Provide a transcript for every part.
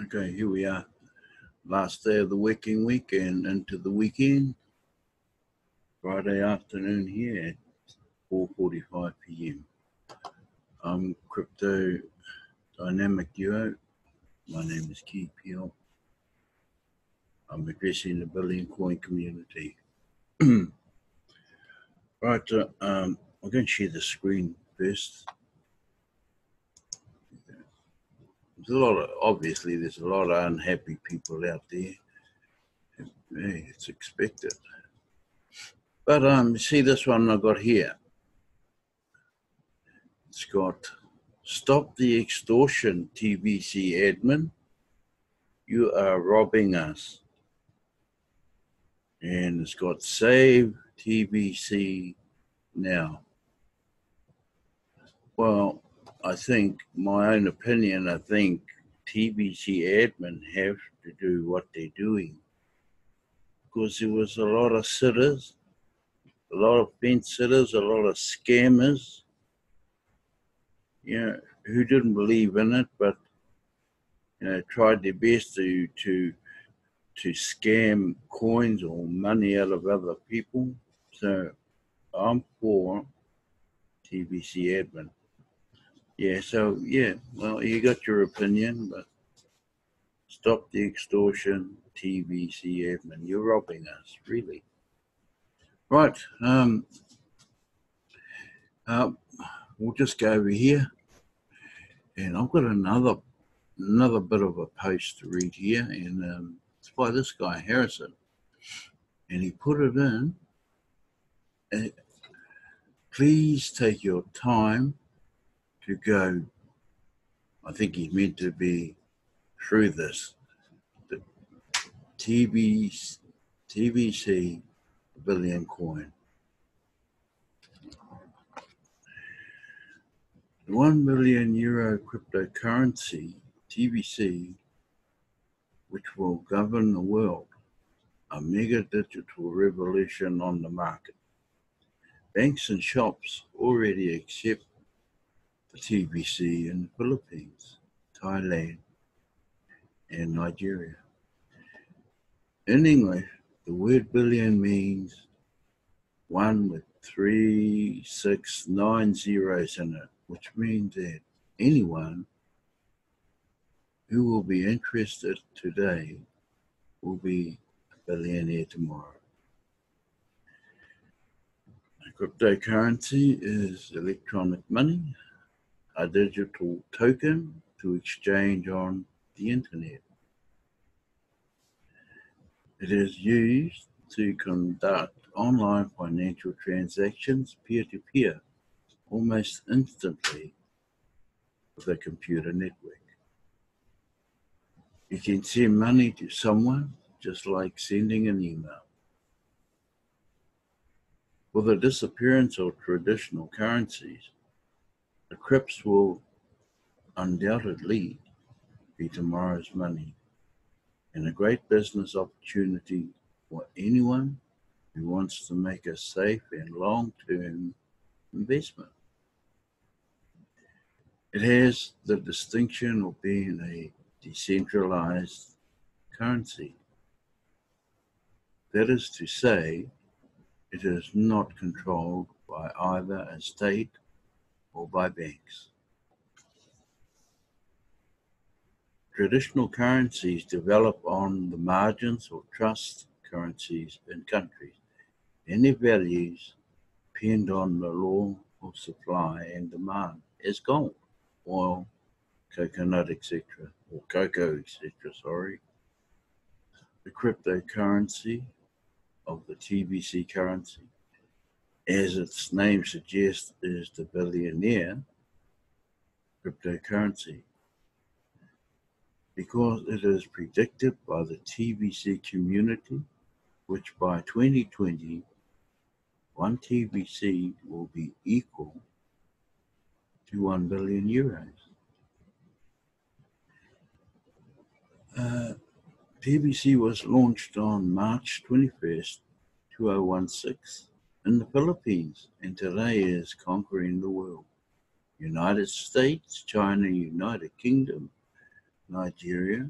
Okay, here we are. Last day of the working week and into the weekend. Friday afternoon here at 4:45 p.m. I'm Crypto Dynamic Duo. My name is Key Peel. I'm addressing the Billion Coin community. Right, I'm going to share the screen first. There's a lot of unhappy people out there. Hey, it's expected. But see this one I got here. It's got "Stop the extortion, TBC admin. You are robbing us." And it's got "Save TBC now." Well, I think, my own opinion, I think TBC admin have to do what they're doing, because there was a lot of sitters, a lot of fence sitters, a lot of scammers, who didn't believe in it, but tried their best to scam coins or money out of other people. So I'm for TBC admin. Well, you got your opinion, but stop the extortion, TBC admin. You're robbing us, really. Right. We'll just go over here, and I've got another bit of a post to read here, and it's by this guy Harrison, and he put it in. Please take your time to go. I think he's meant to be through this. The TBC billion coin. The €1 billion cryptocurrency, TBC, which will govern the world. A mega digital revolution on the market. Banks and shops already accept the TBC in the Philippines, Thailand, and Nigeria. In English, the word billion means one with 3, 6, 9 zeros in it, which means that anyone who will be interested today will be a billionaire tomorrow. Cryptocurrency is electronic money, a digital token to exchange on the internet. It is used to conduct online financial transactions peer-to-peer almost instantly with a computer network. You can send money to someone just like sending an email. With the disappearance of traditional currencies, the crypts will undoubtedly be tomorrow's money, and a great business opportunity for anyone who wants to make a safe and long-term investment. It has the distinction of being a decentralized currency. That is to say, it is not controlled by either a state or by banks. Traditional currencies develop on the margins of trust currencies in countries, and their values depend on the law of supply and demand, as gold, oil, coconut, etc., or cocoa, etc., The cryptocurrency of the TBC currency, as its name suggests, is the billionaire cryptocurrency, because it is predicted by the TBC community, which by 2020, 1 TBC will be equal to €1 billion. TBC was launched on March 21st, 2016 in the Philippines, and today is conquering the world. United States, China, United Kingdom, Nigeria,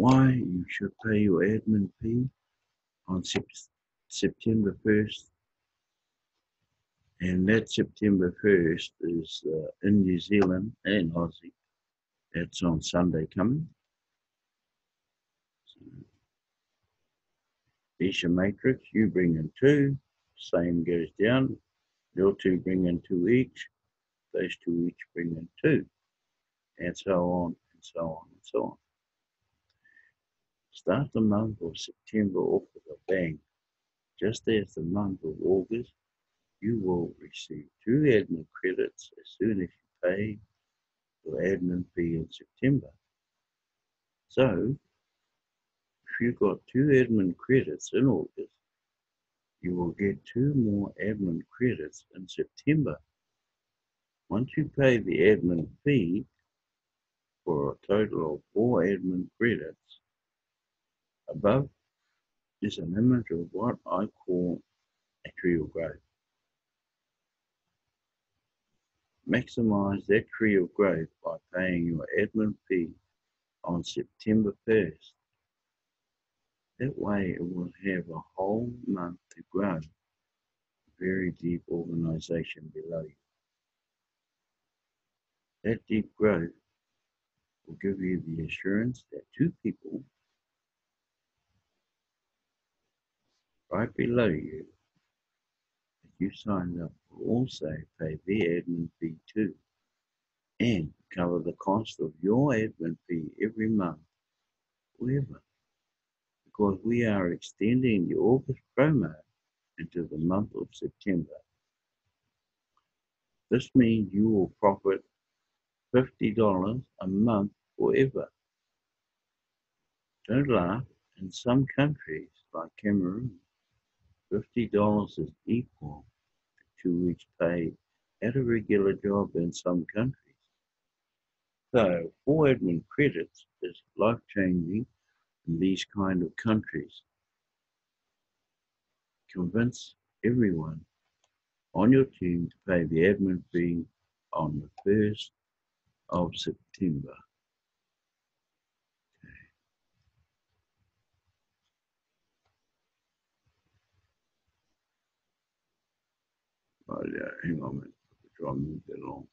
why you should pay your admin fee on September 1st, and that September 1st is in New Zealand and Aussie. It's on Sunday coming. So, there's your matrix. You bring in 2, same goes down. Your 2 bring in 2 each. Those 2 each bring in 2, and so on and so on and so on. Start the month of September off with a bang. Just as the month of August, you will receive 2 admin credits as soon as you pay your admin fee in September. So, if you got 2 admin credits in August, you will get 2 more admin credits in September. Once you pay the admin fee for a total of 4 admin credits, above is an image of what I call a trio growth. Maximize that trio growth by paying your admin fee on September 1st. That way it will have a whole month to grow a very deep organization below you. That deep growth will give you the assurance that 2 people right below you that you signed up will also pay their admin fee too, and cover the cost of your admin fee every month forever, because we are extending the August promo into the month of September. This means you will profit $50 a month forever. Don't laugh. In some countries, like Cameroon, $50 is equal to 2 weeks' pay at a regular job in some countries. So, 4 admin credits is life-changing in these kind of countries. Convince everyone on your team to pay the admin fee on the 1st of September. Oh yeah, hang on a minute. Try and move that along.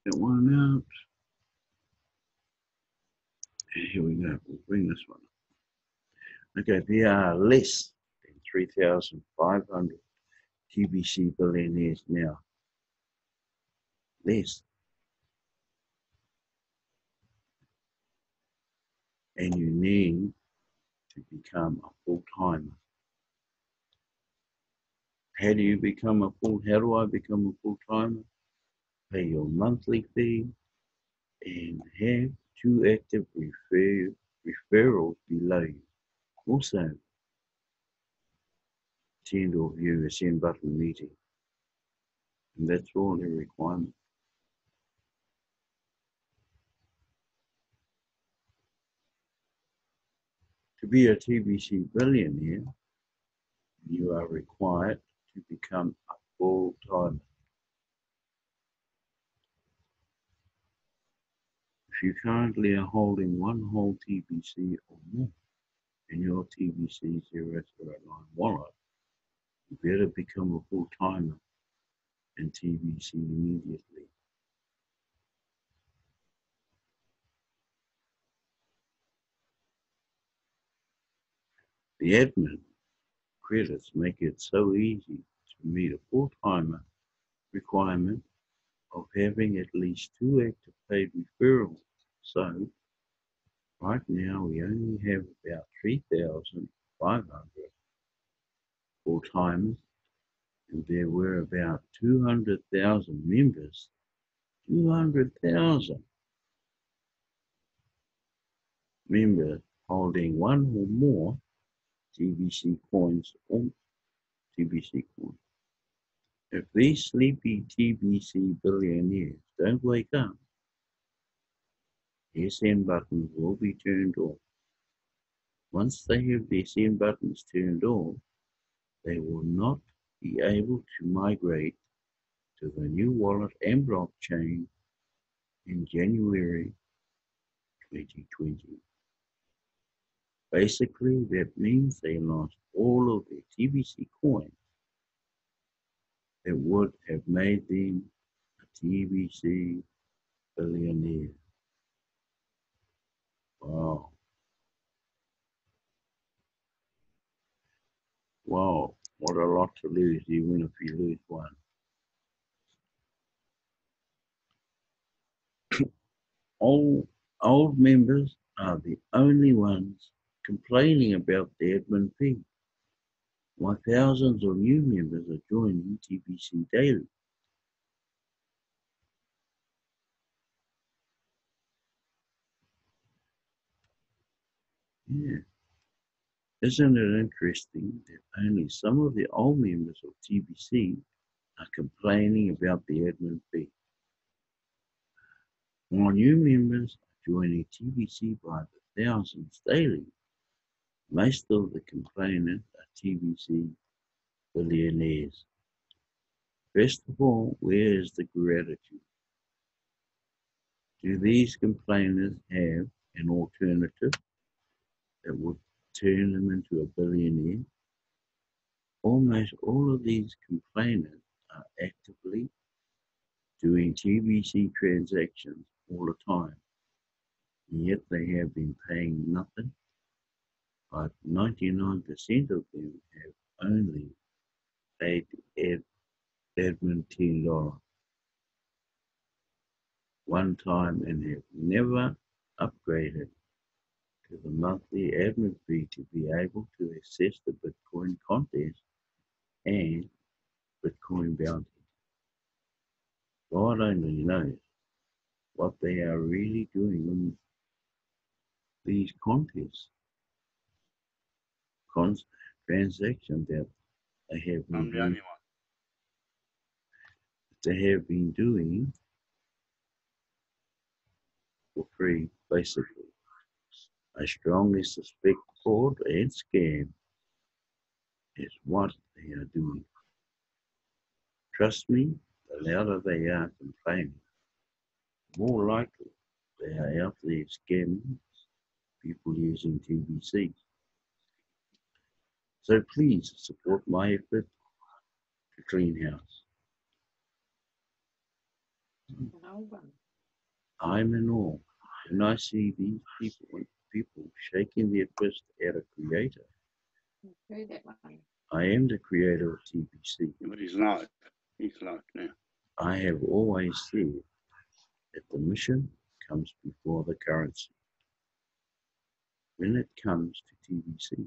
That one out. Here we go. We'll bring this one. Okay, there are less than 3,500 TBC billionaires now. Less. And you need to become a full-timer. How do you become a how do I become a full-timer? Pay your monthly fee and have 2 active referrals below you. Also, attend or view a send button meeting. And that's all the requirement. To be a TBC billionaire, you are required to become a full-timer. If you currently are holding 1 whole TBC or more in your TBC 009 wallet, you better become a full-timer in TBC immediately. The admin credits make it so easy to meet a full-timer requirement of having at least 2 active paid referrals. So, right now we only have about 3,500 full-timers, and there were about 200,000 members. 200,000 members holding 1 or more TBC coins or TBC coins. If these sleepy TBC billionaires don't wake up, their send buttons will be turned off. Once they have their send buttons turned off, they will not be able to migrate to the new wallet and blockchain in January 2020. Basically, that means they lost all of their TBC coins that would have made them a TBC billionaire. Wow. Wow. What a lot to lose, even if you lose one. Old members are the only ones complaining about the admin fee, while thousands of new members are joining TBC daily. Yeah. Isn't it interesting that only some of the old members of TBC are complaining about the admin fee, while new members are joining TBC by the thousands daily? Most of the complainants are TBC billionaires. First of all, where is the gratitude? Do these complainants have an alternative that would turn them into a billionaire? Almost all of these complainants are actively doing TBC transactions all the time, and yet they have been paying nothing, but 99% of them have only paid admin $10 one time and have never upgraded to the monthly admin fee to be able to access the Bitcoin contest and Bitcoin bounty. God only knows what they are really doing in these contests, transactions that they have been doing, for free, basically. I strongly suspect fraud and scam is what they are doing. Trust me, the louder they are complaining, the more likely they are out there scamming people using TBC. So please support my effort to clean house. I'm in awe when I see these people shaking their fist at a creator. I am the creator of TBC. But he's not. He's not now. I have always said that the mission comes before the currency when it comes to TBC.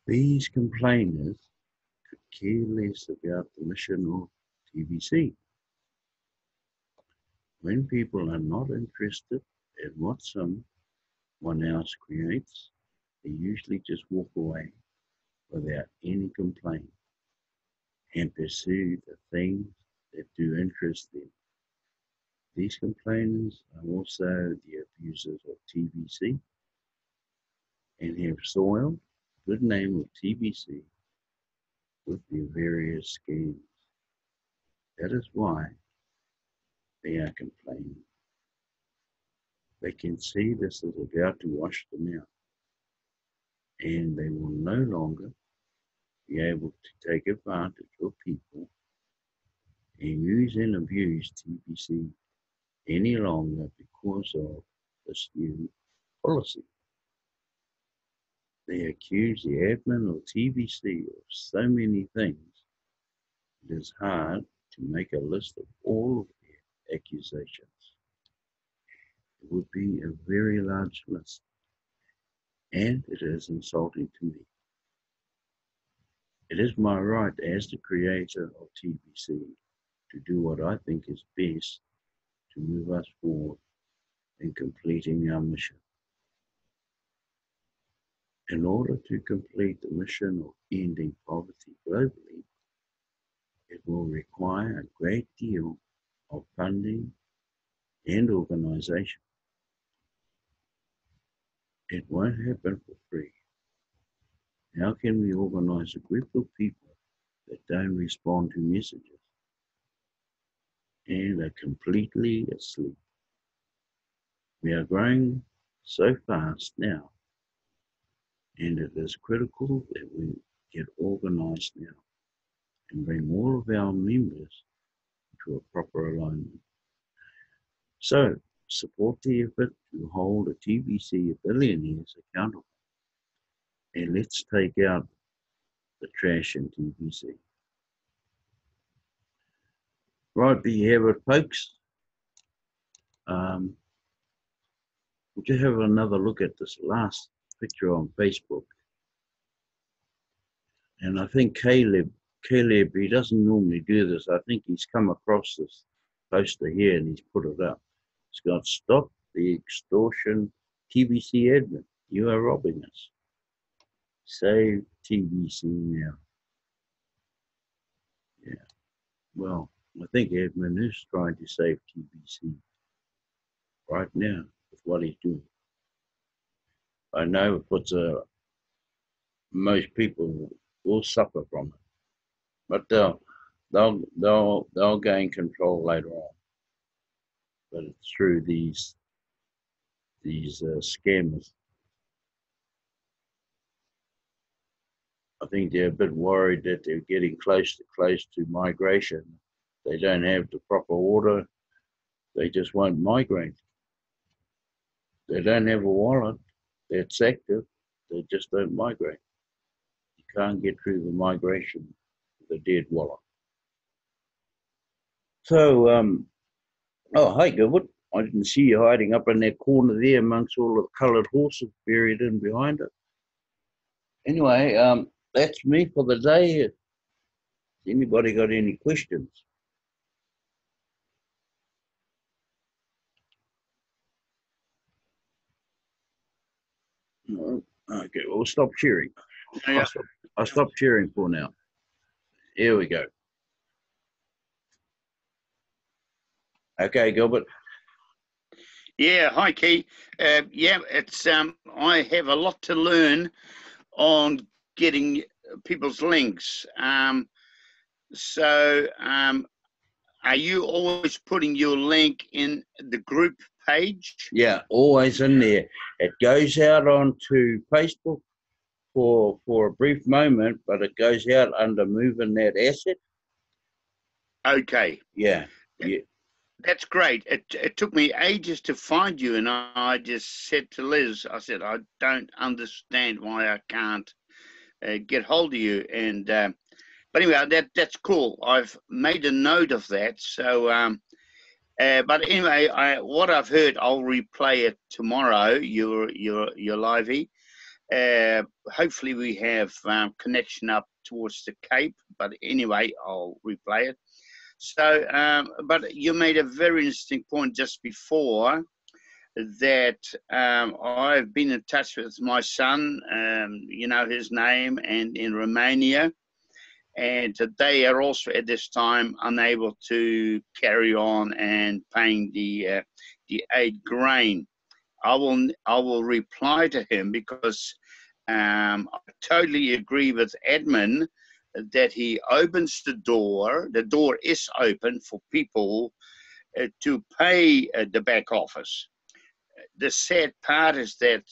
These complainers could care less about the mission of TBC. When people are not interested in what someone else creates, they usually just walk away without any complaint and pursue the things that do interest them. These complainants are also the abusers of TBC and have soiled the good name of TBC with their various schemes. That is why they are complaining. They can see this is about to wash them out, and they will no longer be able to take advantage of people and use and abuse TBC any longer because of this new policy. They accuse the admin of TBC of so many things, it is hard to make a list of all of their accusations. It would be a very large list, and it is insulting to me. It is my right as the creator of TBC to do what I think is best to move us forward in completing our mission. In order to complete the mission of ending poverty globally, it will require a great deal of funding and organization. It won't happen for free. How can we organize a group of people that don't respond to messages and are completely asleep. We are growing so fast now, and it is critical that we get organized now and bring all of our members to a proper alignment. So, support the effort to hold a TBC of billionaires accountable. And let's take out the trash in TBC. Right, there you have it, folks. We'll just have another look at this last picture on Facebook. And I think Caleb, he doesn't normally do this. I think he's come across this poster here and he's put it up. It's got "Stop the Extortion, TBC admin. You are robbing us. Save TBC now." Yeah. Well, I think admin is trying to save TBC right now with what he's doing. I know it puts most people will suffer from it, but they'll gain control later on. But it's through these scammers. I think they're a bit worried that they're getting close to migration. They don't have the proper order. They just won't migrate. They don't have a wallet that's active. They just don't migrate. You can't get through the migration with a dead wallet. So, oh, hi, Gilbert. I didn't see you hiding up in that corner there amongst all of the coloured horses buried in behind it. Anyway, that's me for the day. Has anybody got any questions? No. Okay, well, we'll stop sharing. Yeah. I'll stop sharing for now. Here we go. Okay, Gilbert. Yeah, hi Key. Yeah, it's I have a lot to learn on getting people's links. So are you always putting your link in the group page? Yeah, always in there. It goes out onto Facebook for a brief moment, but it goes out under moving that asset. Okay. Yeah. That's great. It took me ages to find you, and I just said to Liz, I said, I don't understand why I can't get hold of you. And but anyway, that's cool. I've made a note of that. So, but anyway, what I've heard, I'll replay it tomorrow. Your livey. Hopefully, we have connection up towards the Cape. But anyway, I'll replay it. So, but you made a very interesting point just before that I've been in touch with my son, you know his name, and in Romania, and they are also at this time unable to carry on and paying the aid grain. I will reply to him because I totally agree with Edmund that he opens the door. The door is open for people to pay the back office. The sad part is that,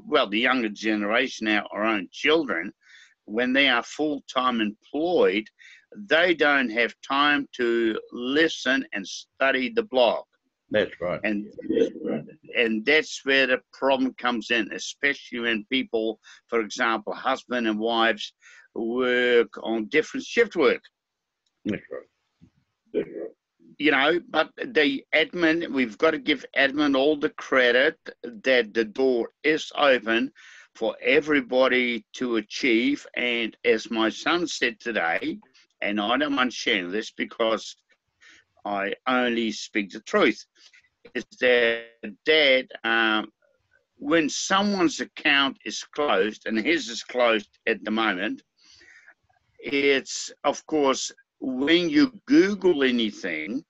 well, the younger generation, our own children, when they are full-time employed, they don't have time to listen and study the blog. That's right. And that's where the problem comes in, especially when people, for example, husband and wives, work on different shift work. That's right. You know, but the admin, we've got to give admin all the credit that the door is open for everybody to achieve. And as my son said today, and I don't mind sharing this because I only speak the truth, is that Dad, when someone's account is closed, and his is closed at the moment, it's, of course, when you Google anything,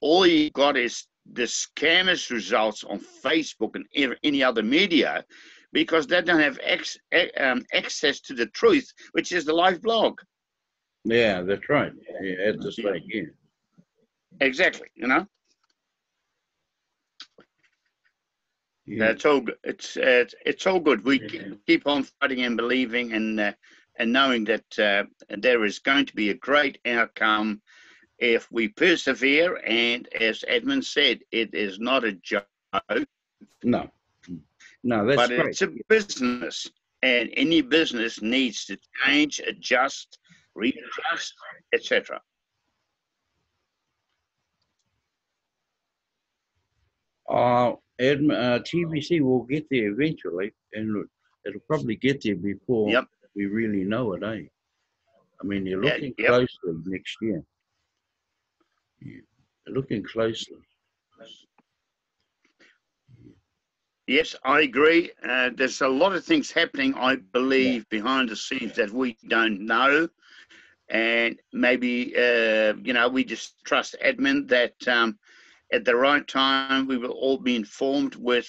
all you got is the scammers results on Facebook and any other media, because they don't have access to the truth, which is the live blog. Yeah, that's right. Yeah, at the stake, yeah. Exactly. You know, Yeah. it's all good. It's all good. We keep on fighting and believing and knowing that there is going to be a great outcome if we persevere. And as Edmund said, it is not a joke, No. No, that's but great. it's a business, and any business needs to change, adjust, readjust, etc. TBC will get there eventually, and it'll probably get there before Yep. we really know it, eh? I mean, you're Yeah. looking Yep. closely next year. Yeah. You're looking closely. Yes, I agree. There's a lot of things happening, I Yeah. believe, behind the scenes that we don't know. And maybe, we just trust Edmund that at the right time we will all be informed with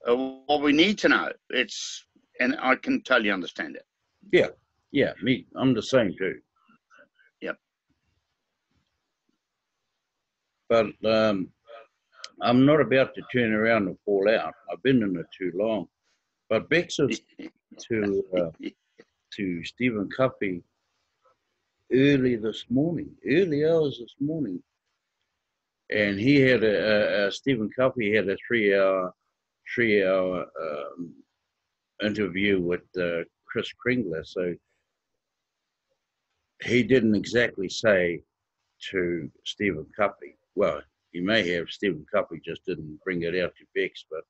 what we need to know. And I can totally understand it. Yeah. Yeah. Me, I'm the same too. Yep. But I'm not about to turn around and fall out. I've been in it too long. But back to Stephen Cuffey early hours this morning, and he had Stephen Cuffey had a 3 hour interview with Chris Kringler. So he didn't exactly say to Stephen Cuffey. Well, he may have. Stephen Cuffey just didn't bring it out to Bex, but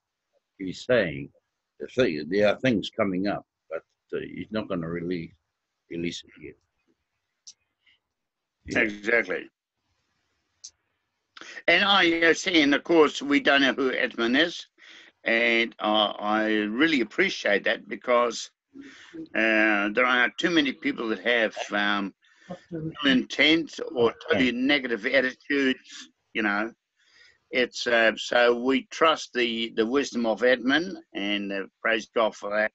he's saying there are things coming up, but he's not going to release it yet. Yeah. Exactly. And I see, and of course, we don't know who Edmund is. And I really appreciate that because there are too many people that have ill intent or totally negative attitudes. It's so we trust the wisdom of Edmund, and praise God for that.